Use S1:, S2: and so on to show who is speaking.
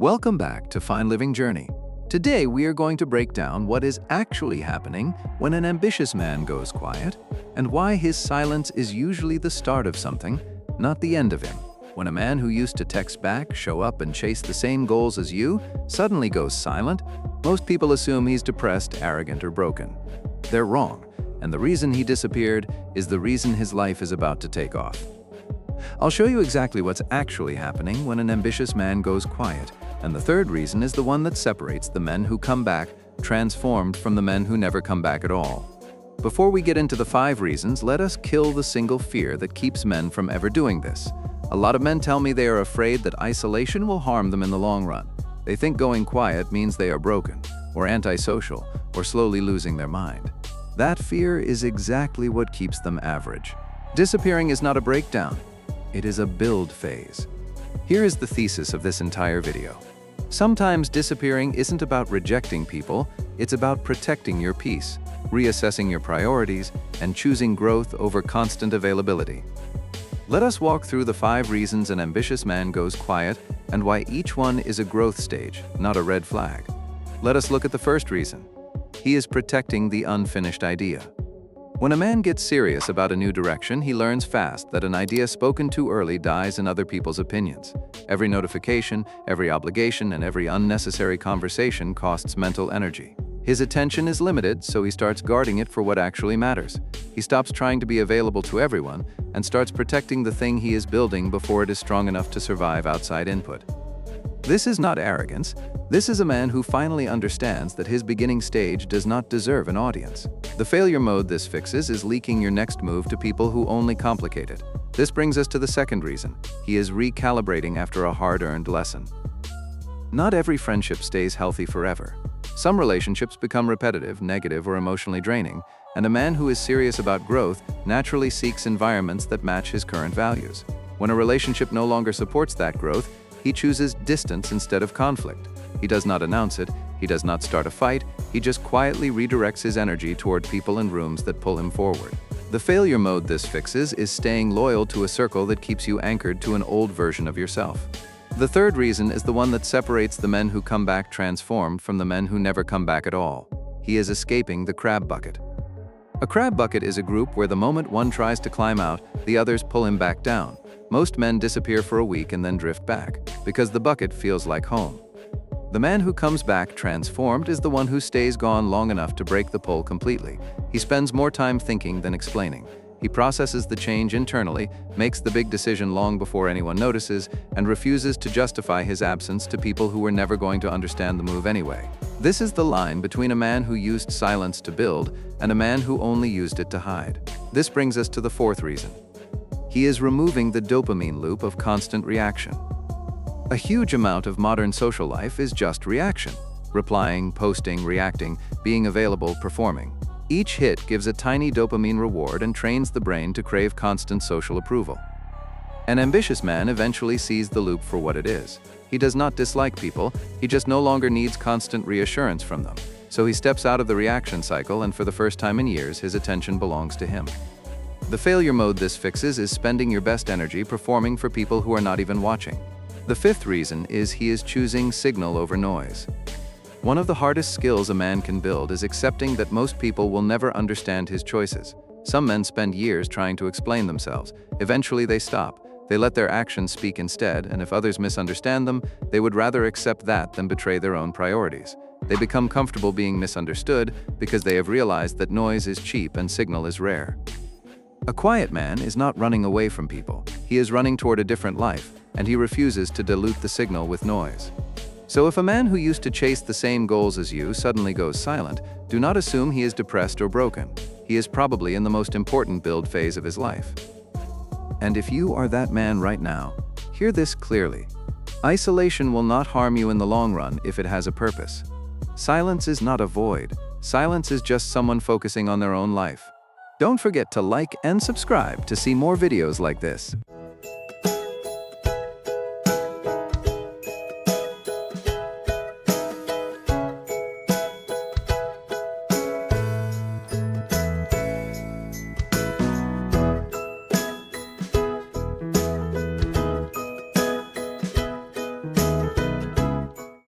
S1: Welcome back to Fine Living Journey. Today we are going to break down what is actually happening when an ambitious man goes quiet and why his silence is usually the start of something, not the end of him. When a man who used to text back, show up and chase the same goals as you suddenly goes silent, most people assume he's depressed, arrogant, or broken. They're wrong, and the reason he disappeared is the reason his life is about to take off. I'll show you exactly what's actually happening when an ambitious man goes quiet. And the third reason is the one that separates the men who come back transformed from the men who never come back at all. Before we get into the 5 reasons, let us kill the single fear that keeps men from ever doing this. A lot of men tell me they are afraid that isolation will harm them in the long run. They think going quiet means they are broken, or antisocial, or slowly losing their mind. That fear is exactly what keeps them average. Disappearing is not a breakdown. It is a build phase. Here is the thesis of this entire video. Sometimes disappearing isn't about rejecting people, it's about protecting your peace, reassessing your priorities, and choosing growth over constant availability. Let us walk through the 5 reasons an ambitious man goes quiet and why each one is a growth stage, not a red flag. Let us look at the first reason. He is protecting the unfinished idea. When a man gets serious about a new direction, he learns fast that an idea spoken too early dies in other people's opinions. Every notification, every obligation, and every unnecessary conversation costs mental energy. His attention is limited, so he starts guarding it for what actually matters. He stops trying to be available to everyone and starts protecting the thing he is building before it is strong enough to survive outside input. This is not arrogance. This is a man who finally understands that his beginning stage does not deserve an audience. The failure mode this fixes is leaking your next move to people who only complicate it. This brings us to the second reason. He is recalibrating after a hard-earned lesson. Not every friendship stays healthy forever. Some relationships become repetitive, negative, or emotionally draining, and a man who is serious about growth naturally seeks environments that match his current values. When a relationship no longer supports that growth, he chooses distance instead of conflict. He does not announce it, he does not start a fight, he just quietly redirects his energy toward people and rooms that pull him forward. The failure mode this fixes is staying loyal to a circle that keeps you anchored to an old version of yourself. The third reason is the one that separates the men who come back transformed from the men who never come back at all. He is escaping the crab bucket. A crab bucket is a group where the moment one tries to climb out, the others pull him back down. Most men disappear for a week and then drift back, because the bucket feels like home. The man who comes back transformed is the one who stays gone long enough to break the pull completely. He spends more time thinking than explaining. He processes the change internally, makes the big decision long before anyone notices, and refuses to justify his absence to people who were never going to understand the move anyway. This is the line between a man who used silence to build and a man who only used it to hide. This brings us to the 4th reason. He is removing the dopamine loop of constant reaction. A huge amount of modern social life is just reaction. Replying, posting, reacting, being available, performing. Each hit gives a tiny dopamine reward and trains the brain to crave constant social approval. An ambitious man eventually sees the loop for what it is. He does not dislike people, he just no longer needs constant reassurance from them. So he steps out of the reaction cycle, and for the first time in years, his attention belongs to him. The failure mode this fixes is spending your best energy performing for people who are not even watching. The 5th reason is he is choosing signal over noise. One of the hardest skills a man can build is accepting that most people will never understand his choices. Some men spend years trying to explain themselves. Eventually they stop. They let their actions speak instead, and if others misunderstand them, they would rather accept that than betray their own priorities. They become comfortable being misunderstood because they have realized that noise is cheap and signal is rare. A quiet man is not running away from people. He is running toward a different life, and he refuses to dilute the signal with noise. So if a man who used to chase the same goals as you suddenly goes silent, do not assume he is depressed or broken. He is probably in the most important build phase of his life. And if you are that man right now, hear this clearly. Isolation will not harm you in the long run if it has a purpose. Silence is not a void. Silence is just someone focusing on their own life. Don't forget to like and subscribe to see more videos like this.